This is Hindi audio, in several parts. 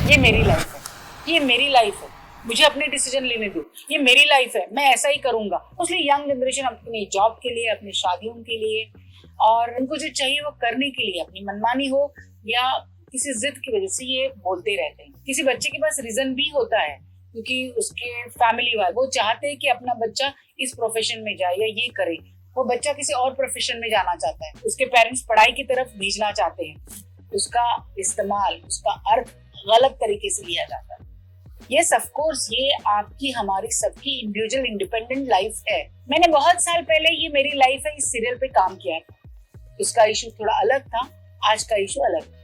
ये मेरी लाइफ है, ये मेरी लाइफ है, मुझे अपने डिसीजन लेने दो, ये मेरी लाइफ है, मैं ऐसा ही करूंगा। इसलिए यंग जनरेशन अपनी जॉब के लिए, अपनी शादियों के लिए और उनको जो चाहिए वो करने के लिए, अपनी मनमानी हो या किसी जिद की वजह से ये बोलते रहते हैं। किसी बच्चे के पास रीजन भी होता है क्योंकि उसके फैमिली वाले वो चाहते हैं कि अपना बच्चा इस प्रोफेशन में जाए या ये करे। वो बच्चा किसी और प्रोफेशन में जाना चाहता है, उसके पेरेंट्स पढ़ाई की तरफ भेजना चाहते हैं, उसका इस्तेमाल, उसका अर्थ गलत तरीके से लिया जाता है। यस ऑफ कोर्स, ये आपकी हमारी सबकी इंडिविजुअल इंडिपेंडेंट लाइफ है। मैंने बहुत साल पहले ये मेरी लाइफ है इस सीरियल पे काम किया था, उसका इशू थोड़ा अलग था, आज का इशू अलग है।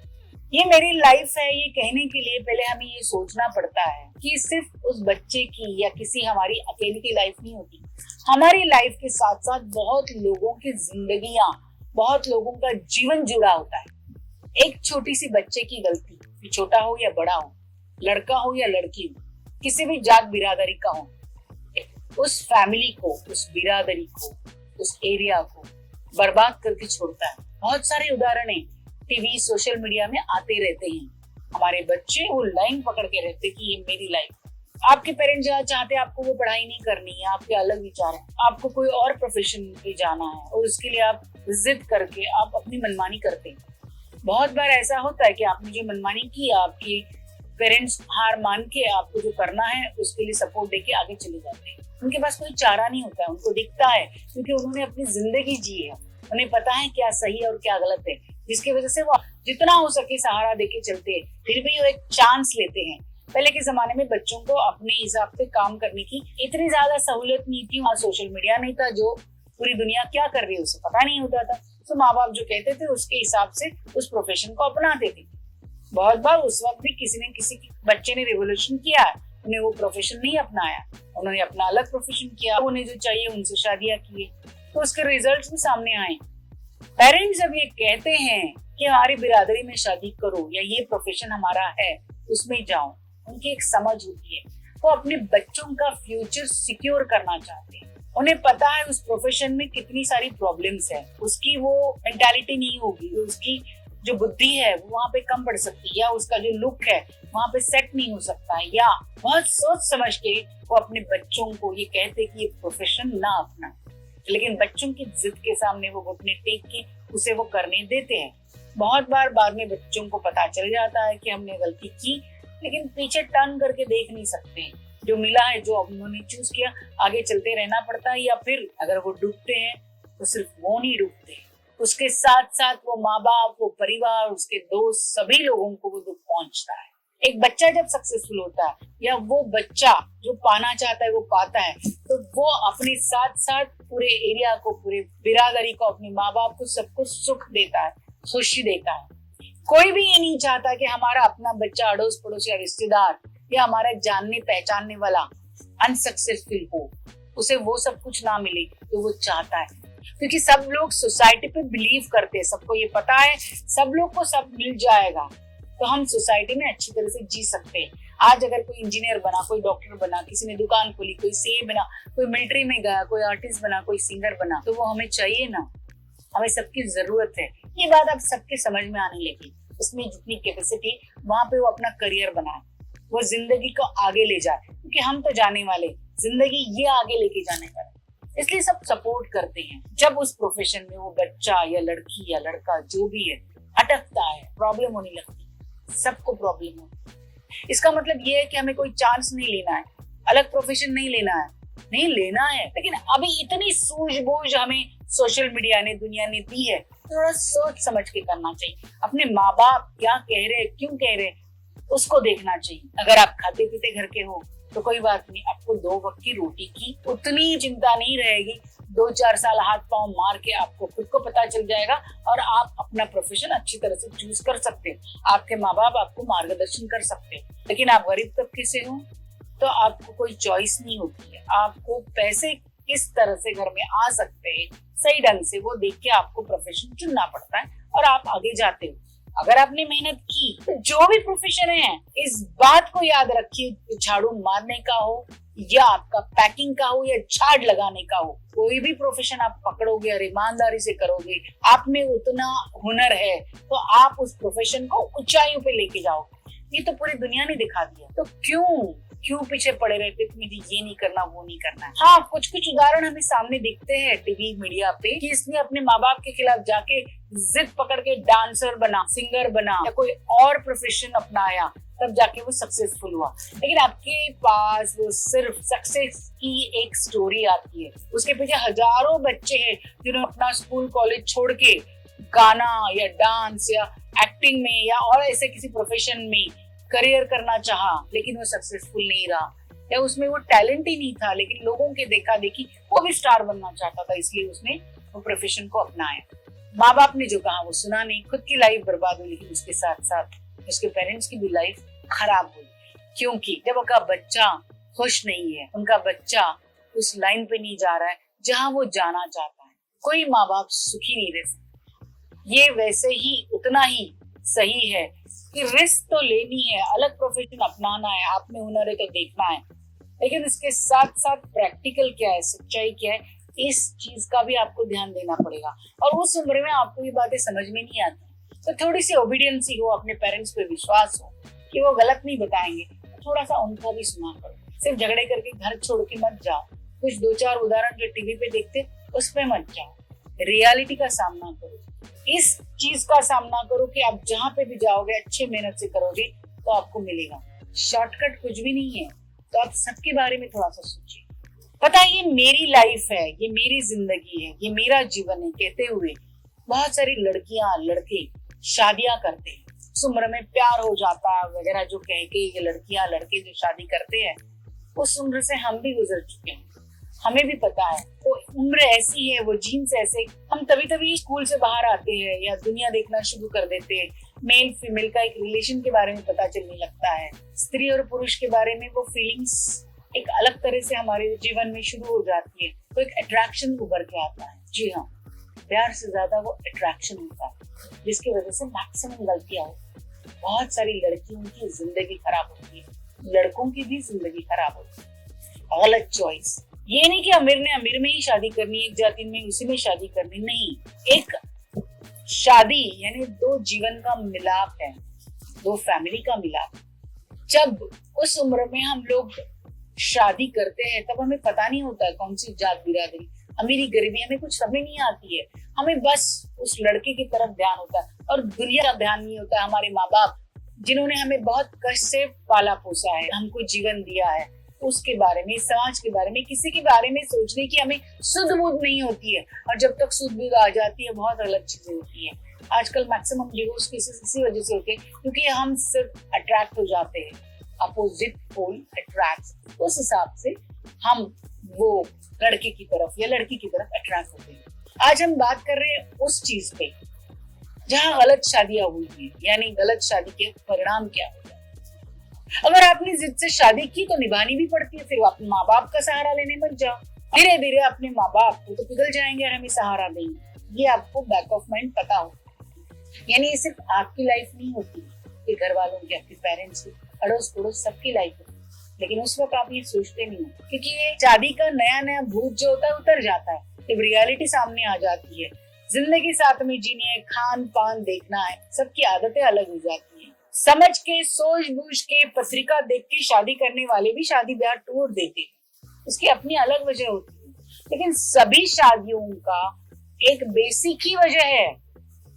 ये मेरी लाइफ है ये कहने के लिए पहले हमें ये सोचना पड़ता है कि सिर्फ उस बच्चे की या किसी हमारी अकेले की लाइफ नहीं होती। हमारी लाइफ के साथ साथ बहुत लोगों की जिंदगियां, बहुत लोगों का जीवन जुड़ा होता है। एक छोटी सी बच्चे की गलती, छोटा हो या बड़ा हो, लड़का हो या लड़की हो, किसी भी जात बिरादरी का हो, उस फैमिली को, उस बिरादरी को, उस एरिया को बर्बाद करके छोड़ता है। बहुत सारे उदाहरण है, टीवी सोशल मीडिया में आते रहते हैं। हमारे बच्चे वो लाइन पकड़ के रहते कि ये मेरी लाइफ। आपके पेरेंट्स जहाँ चाहते हैं आपको वो पढ़ाई नहीं करनी है, आपके अलग विचार है, आपको कोई और प्रोफेशन पे जाना है और उसके लिए आप जिद करके आप अपनी मनमानी करते हैं। बहुत बार ऐसा होता है कि आपने जो मनमानी की, आपके पेरेंट्स हार मान के आपको जो करना है उसके लिए सपोर्ट देके आगे चले जाते हैं। उनके पास कोई चारा नहीं होता है, उनको दिखता है क्योंकि उन्होंने अपनी जिंदगी जी है, उन्हें पता है क्या सही है और क्या गलत है, जिसकी वजह से वो जितना हो सके सहारा देके चलते हैं। फिर भी वो एक चांस लेते हैं। पहले के जमाने में बच्चों को अपने हिसाब से काम करने की इतनी ज्यादा सहूलियत नहीं थी, वहाँ सोशल मीडिया नहीं था, जो पूरी दुनिया क्या कर रही है उसे पता नहीं होता था। तो माँ बाप जो कहते थे उसके हिसाब से उस प्रोफेशन को अपनाते थे। बहुत बार उस वक्त भी किसी ने किसी बच्चे ने रिवोल्यूशन किया, उन्हें वो प्रोफेशन नहीं अपनाया, उन्होंने अपना अलग प्रोफेशन किया, उन्हें जो चाहिए उनसे शादियां किए, तो उसके रिजल्ट्स भी सामने आए। पेरेंट्स जब ये कहते हैं कि हमारी बिरादरी में शादी करो या ये प्रोफेशन हमारा है उसमें जाओ, उनकी एक समझ होती है, वो अपने बच्चों का फ्यूचर सिक्योर करना चाहते हैं। उन्हें पता है उस प्रोफेशन में कितनी सारी प्रॉब्लम्स है, उसकी वो मेंटालिटी नहीं होगी, उसकी जो बुद्धि है वो वहाँ पे कम पड़ सकती है, या उसका जो लुक है वहाँ पे सेट नहीं हो सकता है, या बहुत सोच समझ के वो अपने बच्चों को ये कहते कि ये प्रोफेशन ना अपना, लेकिन बच्चों की जिद के सामने वो घुटने टेक के उसे वो करने देते हैं। बहुत बार बाद में बच्चों को पता चल जाता है कि हमने गलती की, लेकिन पीछे टर्न करके देख नहीं सकते। जो मिला है, जो उन्होंने चूज किया, आगे चलते रहना पड़ता है। या फिर अगर वो डूबते हैं तो सिर्फ वो नहीं डूबते, उसके साथ साथ वो माँ बाप, वो परिवार, उसके दोस्त, सभी लोगों को वो दुख पहुंचता है। एक बच्चा जब सक्सेसफुल होता है या वो बच्चा जो पाना चाहता है वो पाता है, तो वो अपने साथ साथ पूरे एरिया को, पूरे बिरादरी को, अपने माँ बाप को, सबको सुख देता है, खुशी देता है। कोई भी ये नहीं चाहता कि हमारा अपना बच्चा अड़ोस पड़ोस या रिश्तेदार या हमारा जानने पहचानने वाला अनसक्सेसफुल हो, उसे वो सब कुछ ना मिले तो वो चाहता है, क्योंकि सब लोग सोसाइटी पे बिलीव करते हैं, सबको ये पता है सब लोग को सब मिल जाएगा तो हम सोसाइटी में अच्छी तरह से जी सकते हैं। आज अगर कोई इंजीनियर बना, कोई डॉक्टर बना, किसी ने दुकान खोली, कोई सीए बना, कोई मिलिट्री में गया, कोई आर्टिस्ट बना, कोई सिंगर बना, तो वो हमें चाहिए ना, हमें सबकी जरूरत है। ये बात अब सबके समझ में आने लगी। उसमें जितनी कैपेसिटी, वहां पे वो अपना करियर बनाए, वो जिंदगी को आगे ले जाए, क्योंकि हम तो जाने वाले, जिंदगी ये आगे लेके जाने वाले, इसलिए सब सपोर्ट करते हैं। जब उस प्रोफेशन में वो बच्चा या लड़की या लड़का जो भी है अटकता है, प्रॉब्लम होने लगती है, सबको प्रॉब्लम होती है। इसका मतलब ये है कि हमें कोई चांस नहीं लेना है, अलग प्रोफेशन नहीं लेना है, नहीं लेना है, लेकिन अभी इतनी सूझबूझ हमें सोशल मीडिया ने, दुनिया ने दी है, थोड़ा सोच समझ के करना चाहिए। अपने माँ बाप क्या कह रहे, क्यों कह रहे, उसको देखना चाहिए। अगर आप खाते पीते घर के हो तो कोई बात नहीं, आपको 2 वक्त की रोटी की उतनी चिंता नहीं रहेगी। 2-4 साल हाथ पांव मार के आपको खुद को पता चल जाएगा और आप अपना प्रोफेशन अच्छी तरह से चूज कर सकते हैं। आपके माँ बाप आपको मार्गदर्शन कर सकते हैं। लेकिन आप गरीब तबके से हो तो आपको कोई चॉइस नहीं होती है। आपको पैसे किस तरह से घर में आ सकते हैं सही ढंग से, वो देख के आपको प्रोफेशन चुनना पड़ता है और आप आगे जाते हो। अगर आपने मेहनत की तो जो भी प्रोफेशन है, इस बात को याद रखिए, झाड़ू मारने का हो या आपका पैकिंग का हो या झाड़ लगाने का हो, कोई भी प्रोफेशन आप पकड़ोगे और ईमानदारी से करोगे, आप में उतना हुनर है तो आप उस प्रोफेशन को ऊंचाइयों पे लेके जाओगे। ये तो पूरी दुनिया ने दिखा दिया। तो क्यों पीछे पड़े रहते कि मुझे ये नहीं करना, वो नहीं करना है। हाँ, कुछ उदाहरण हमें सामने दिखते हैं टीवी मीडिया पे कि इसने अपने माँ बाप के खिलाफ जाके जिद पकड़ के डांसर बना, सिंगर बना या कोई और प्रोफेशन अपनाया, तब जाके वो सक्सेसफुल हुआ। लेकिन आपके पास वो सिर्फ सक्सेस की एक स्टोरी आती है, उसके पीछे हजारों बच्चे हैं जिन्होंने अपना स्कूल कॉलेज छोड़ के गाना या डांस या एक्टिंग में या और ऐसे किसी प्रोफेशन में करियर करना चाहा, लेकिन वो सक्सेसफुल नहीं रहा, या उसमें वो टैलेंट ही नहीं था, लेकिन लोगों के देखा देखी वो भी स्टार बनना चाहता था, इसलिए उसने वो प्रोफेशन को अपनाया। माँ बाप ने जो कहा वो सुना नहीं, खुद की लाइफ बर्बाद हुई, लेकिन उसके साथ साथ उसके पेरेंट्स की भी लाइफ खराब हुई। क्योंकि जब उनका बच्चा खुश नहीं है, उनका बच्चा उस लाइन पे नहीं जा रहा है जहां वो जाना चाहता है, कोई माँ बाप सुखी नहीं रह सकते। ये वैसे ही उतना ही सही है कि रिस्क तो लेनी है, अलग प्रोफेशन अपनाना है, आप में हुनर है तो देखना है, लेकिन इसके साथ साथ प्रैक्टिकल क्या है, सच्चाई क्या है, इस चीज का भी आपको ध्यान देना पड़ेगा। और उस उम्र में आपको ये बातें समझ में नहीं आती, तो थोड़ी सी ओबीडियंस हो, अपने पेरेंट्स पे विश्वास हो कि वो गलत नहीं बताएंगे, तो थोड़ा सा उनका भी सुना करो। सिर्फ झगड़े करके घर छोड़ के मत जाओ, कुछ 2-4 उदाहरण जो टीवी पे देखते उस पे मत जाओ, रियलिटी का सामना करो। इस चीज का सामना करो कि आप जहां पे भी जाओगे अच्छे मेहनत से करोगे तो आपको मिलेगा। शॉर्टकट कुछ भी नहीं है, तो आप सबके बारे में थोड़ा सा सोचिए। पता है, ये मेरी लाइफ है, ये मेरी जिंदगी है, ये मेरा जीवन है कहते हुए बहुत सारी लड़कियां लड़के शादियां करते हैं, उस उम्र में प्यार हो जाता है वगैरह जो कह के ये लड़कियां लड़के जो शादी करते हैं, उस उम्र से हम भी गुजर चुके हैं, हमें भी पता है। वो उम्र ऐसी है, वो जीन्स ऐसे, हम तभी स्कूल से बाहर आते हैं या दुनिया देखना शुरू कर देते हैं, मेल फीमेल का एक रिलेशन के बारे में पता चलने लगता है, स्त्री और पुरुष के बारे में वो फीलिंग्स एक अलग तरह से हमारे जीवन में शुरू हो जाती है, तो एक अट्रैक्शन उभर के आता है। जी हाँ, प्यार से ज्यादा वो अट्रैक्शन होता है, जिसकी वजह से मैक्सिमम गलतियां होती है। बहुत सारी लड़कियों की जिंदगी खराब होती है, लड़कों की भी जिंदगी खराब होती है। गलत चॉइस। ये नहीं कि अमीर ने अमीर में ही शादी करनी, एक जाति में उसी में शादी करनी, नहीं। एक शादी यानी 2 जीवन का मिलाप है, 2 फैमिली का मिलाप। जब उस उम्र में हम लोग शादी करते हैं तब हमें पता नहीं होता है कौन सी जात बिरादरी, अमीरी गरीबी हमें कुछ समझ नहीं आती है, हमें बस उस लड़के की तरफ ध्यान होता है और दुनिया का ध्यान नहीं होता है। हमारे माँ बाप जिन्होंने हमें बहुत कष्ट से पाला पोसा है, हमको जीवन दिया है, उसके बारे में, समाज के बारे में, किसी के बारे में सोचने की हमें सुध बुध नहीं होती है। और जब तक सुध बुध आ जाती है बहुत अलग चीजें होती है। आजकल मैक्सिमम डिवोर्स केसेस इसी वजह से होते हैं क्योंकि हम सिर्फ अट्रैक्ट हो जाते हैं, अपोजिट पोल अट्रैक्ट, उस हिसाब से हम वो लड़के की तरफ या लड़की की तरफ अट्रैक्ट होते हैं। आज हम बात कर रहे हैं उस चीज पे जहां गलत शादियां हुई हैं, यानी गलत शादी के परिणाम क्या होगा। अगर आपने जिद से शादी की तो निभानी भी पड़ती है, फिर अपने माँ बाप का सहारा लेने मत जाओ, धीरे धीरे अपने माँ बाप को तो पिघल जाएंगे और हमें सहारा देंगे। ये आपको बैक ऑफ माइंड पता हो, यानी ये सिर्फ आपकी लाइफ नहीं होती, ये घर वालों की, आपके पेरेंट्स की, अड़ोस पड़ोस सबकी लाइफ होती है। लेकिन उस वक्त आप ये सोचते नहीं हो क्योंकि ये शादी का नया भूत जो होता है उतर जाता है, जब रियलिटी सामने आ जाती है, जिंदगी साथ में जीनी है, खान पान देखना है, सबकी आदतें अलग हो जाती हैं। समझ के, सोच बूझ के, पत्रिका देख के शादी करने वाले भी शादी ब्याह तोड़ देते हैं, उसकी अपनी अलग वजह होती है। लेकिन सभी शादियों का एक बेसिक ही वजह है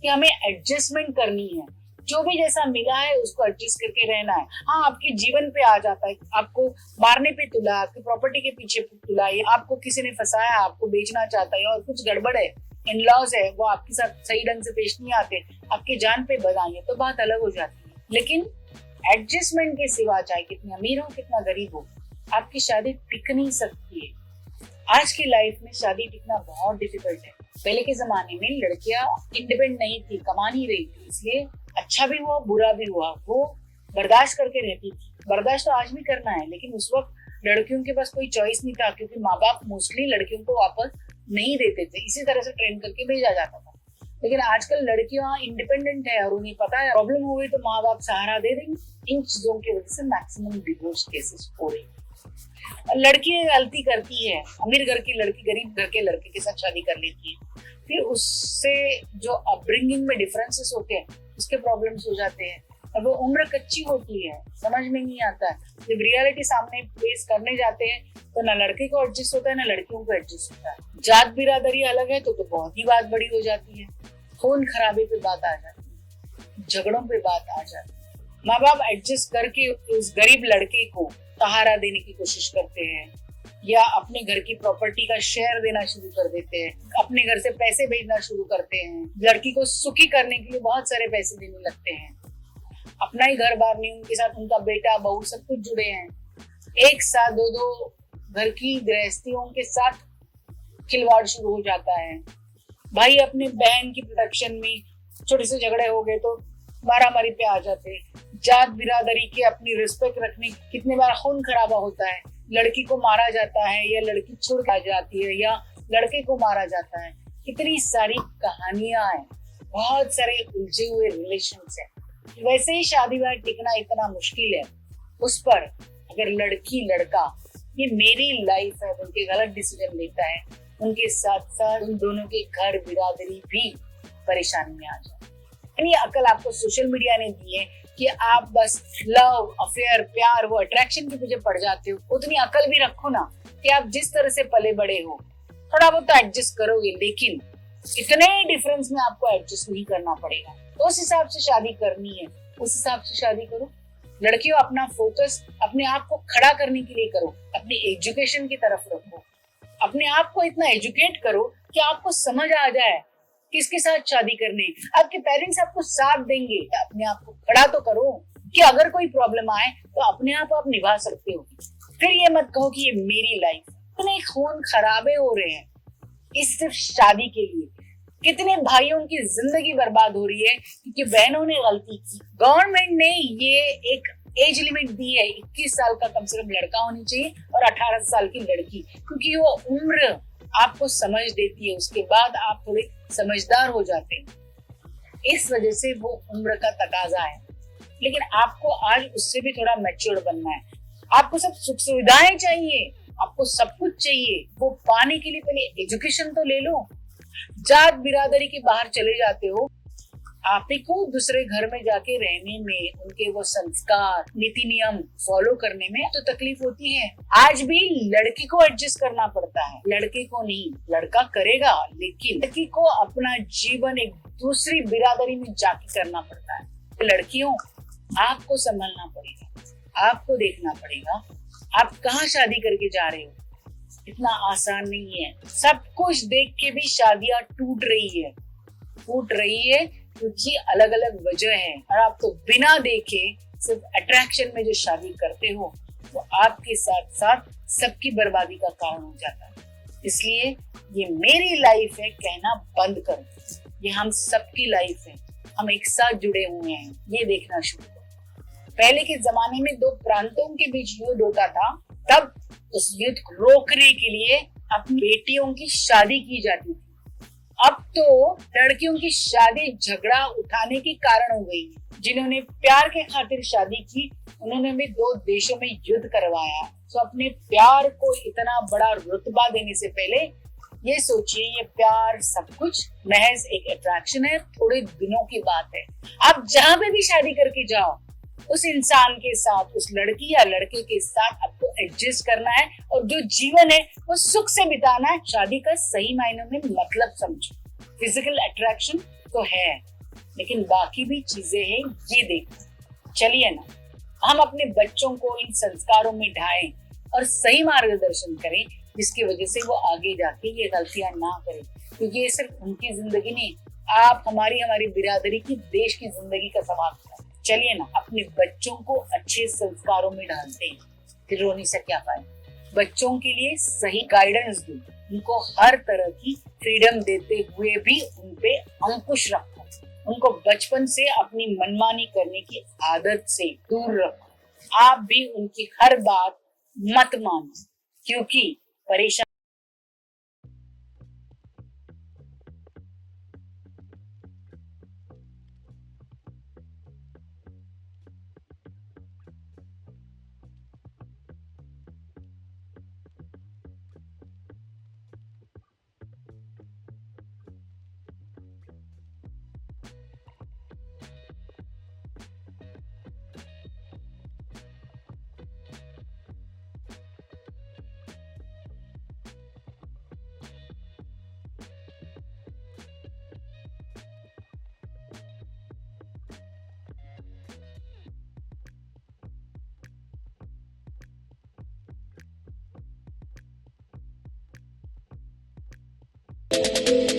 कि हमें एडजस्टमेंट करनी है, जो भी जैसा मिला है उसको एडजस्ट करके रहना है। हाँ, आपके जीवन पे आ जाता है, आपको मारने पे तुला, आपकी प्रॉपर्टी के पीछे तुला, आपको किसी ने फंसाया, आपको बेचना चाहता है और कुछ गड़बड़ है, इन-लॉज है, वो आपके साथ सही ढंग से पेश नहीं आते, आपके जान पे बधाई है, तो बात अलग हो जाती है। लेकिन एडजस्टमेंट के सिवा चाहे कितने अमीर हो कितना गरीब हो, आपकी शादी टिक नहीं सकती है। आज की लाइफ में शादी टिकना बहुत डिफिकल्ट है। पहले के जमाने में लड़कियां इंडिपेंडेंट नहीं थी, कमा नहीं रही थी, इसलिए अच्छा भी हुआ बुरा भी हुआ वो बर्दाश्त करके रहती थी। बर्दाश्त तो आज भी करना है, लेकिन उस वक्त लड़कियों के पास कोई चॉइस नहीं था क्योंकि माँ बाप मोस्टली लड़कियों को वापस नहीं देते थे, इसी तरह से ट्रेन करके भेजा जाता था। लेकिन आजकल लड़कियां इंडिपेंडेंट है और उन्हें पता है प्रॉब्लम हो गई तो माँ बाप सहारा दे देंगे। इन चीजों की वजह से मैक्सिमम डिवोर्स केसेस हो रही है। लड़की गलती करती है, अमीर घर की लड़की गरीब घर के लड़के के साथ शादी कर लेती है, फिर उससे जो अपब्रिंगिंग में डिफरेंसेस होते हैं उसके प्रॉब्लम्स हो जाते हैं। और वो उम्र कच्ची होती है, समझ में नहीं आता है। जब रियलिटी सामने फेस करने जाते हैं तो ना लड़के को एडजस्ट होता है ना लड़कियों को एडजस्ट होता है। जात बिरादरी अलग है तो बहुत ही बात बड़ी हो जाती है, खून खराबे पे बात आ जाती है, झगड़ों पे बात आ जाती है। माँ बाप एडजस्ट करके उस गरीब लड़के को सहारा देने की कोशिश करते हैं या अपने घर की प्रॉपर्टी का शेयर देना शुरू कर देते हैं, अपने घर से पैसे भेजना शुरू करते हैं, लड़की को सुखी करने के लिए बहुत सारे पैसे देने लगते हैं। अपना ही घर बार नहीं, उनके साथ उनका बेटा बहू सब कुछ जुड़े हैं, एक साथ दो दो घर की गृहस्थियों के साथ खिलवाड़ शुरू हो जाता है। भाई अपने बहन की प्रोटेक्शन में छोटे से झगड़े हो गए तो मारामारी पे आ जाते। जात बिरादरी के अपनी रिस्पेक्ट रखने कितने बार खून खराबा होता है, लड़की को मारा जाता है या लड़की छुड़ आ जाती है या लड़के को मारा जाता है। कितनी सारी कहानियां हैं, बहुत सारे उलझे हुए रिलेशंस हैं। वैसे ही शादी ब्याह टिकना इतना मुश्किल है, उस पर अगर लड़की लड़का ये मेरी लाइफ है उनके गलत डिसीजन लेता है, उनके साथ साथ उन दोनों के घर बिरादरी भी परेशानी में आ जाए। यानी अकल आपको सोशल मीडिया ने दी है कि आप बस लव अफेयर प्यार वो अट्रैक्शन के पीछे पड़ जाते हो। उतनी अकल भी रखो ना कि आप जिस तरह से पले बड़े हो थोड़ा बहुत तो एडजस्ट करोगे, लेकिन इतने डिफरेंस में आपको एडजस्ट नहीं करना पड़ेगा। तो उस हिसाब से शादी करनी है, उस हिसाब से शादी करो। लड़कियों अपना फोकस अपने आप को खड़ा करने के लिए करो, अपनी एजुकेशन की तरफ रखो, अपने आप को इतना एजुकेट करो कि आपको समझ आ जाए किसके साथ शादी करनी। आपके पेरेंट्स आपको साथ देंगे, अपने आप को खड़ा तो करो कि अगर कोई प्रॉब्लम आए तो अपने आप निभा सकते हो। फिर ये मत कहो कि ये मेरी लाइफ। इतने खून खराबे हो रहे हैं इस सिर्फ शादी के लिए, कितने भाइयों की जिंदगी बर्बाद हो रही है क्योंकि बहनों ने गलती की। गवर्नमेंट ने ये एक एज लिमिट दी है, 21 साल का कम से कम लड़का होनी चाहिए और 18 साल की लड़की, क्योंकि वो उम्र आपको समझ देती है, उसके बाद आप थोड़े समझदार हो जाते हैं। इस वजह से वो उम्र का तकाजा है, लेकिन आपको आज उससे भी थोड़ा मैच्योर बनना है। आपको सब सुख सुविधाएं चाहिए, आपको सब कुछ चाहिए, वो पाने के लिए पहले एजुकेशन तो ले लो। जात बिरादरी के बाहर चले जाते हो, आप ही को दूसरे घर में जाके रहने में, उनके वो संस्कार नीति नियम फॉलो करने में तो तकलीफ होती है। आज भी लड़की को एडजस्ट करना पड़ता है, लड़के को नहीं। लड़का करेगा लेकिन लड़की को अपना जीवन एक दूसरी बिरादरी में जाके करना पड़ता है। लड़कियों आपको संभलना पड़ेगा, आपको देखना पड़ेगा आप कहाँ शादी करके जा रहे हो। इतना आसान नहीं है। सब कुछ देख के भी शादियां टूट रही है क्योंकि अलग अलग वजह है। और आप तो बिना देखे सिर्फ अट्रैक्शन में जो शादी करते हो वो आपके साथ साथ सबकी बर्बादी का कारण हो जाता है। इसलिए ये मेरी लाइफ है कहना बंद करो, ये हम सबकी लाइफ है, हम एक साथ जुड़े हुए हैं, ये देखना शुरू करो। पहले के जमाने में दो प्रांतों के बीच युद्ध होता था, तब उस युद्ध को रोकने के लिए अपनी बेटियों की शादी की जाती थी। अब तो लड़कियों की शादी झगड़ा उठाने के कारण हो गई। जिन्होंने प्यार के खातिर शादी की उन्होंने भी दो देशों में युद्ध करवाया। तो अपने प्यार को इतना बड़ा रुतबा देने से पहले ये सोचिए ये प्यार सब कुछ महज एक अट्रैक्शन है, थोड़े दिनों की बात है। आप जहां पे भी शादी करके जाओ उस इंसान के साथ, उस लड़की या लड़के के साथ आपको एडजस्ट करना है और जो जीवन है वो सुख से बिताना है। शादी का सही मायनों में मतलब समझो। फिजिकल अट्रैक्शन तो है लेकिन बाकी भी चीजें हैं, ये देखो। चलिए ना हम अपने बच्चों को इन संस्कारों में ढाएं और सही मार्गदर्शन करें जिसकी वजह से वो आगे जाके ये गलतियां ना करें, क्योंकि ये सिर्फ उनकी जिंदगी नहीं, आप हमारी बिरादरी की, देश की जिंदगी का सवाल है। चलिए ना अपने बच्चों को अच्छे संस्कारों में डालते हैं, फिर रोने से क्या फायदा। बच्चों के लिए सही गाइडेंस दो, उनको हर तरह की फ्रीडम देते हुए भी उनपे अंकुश रखो, उनको बचपन से अपनी मनमानी करने की आदत से दूर रखो। आप भी उनकी हर बात मत मानो क्योंकि परेशान है।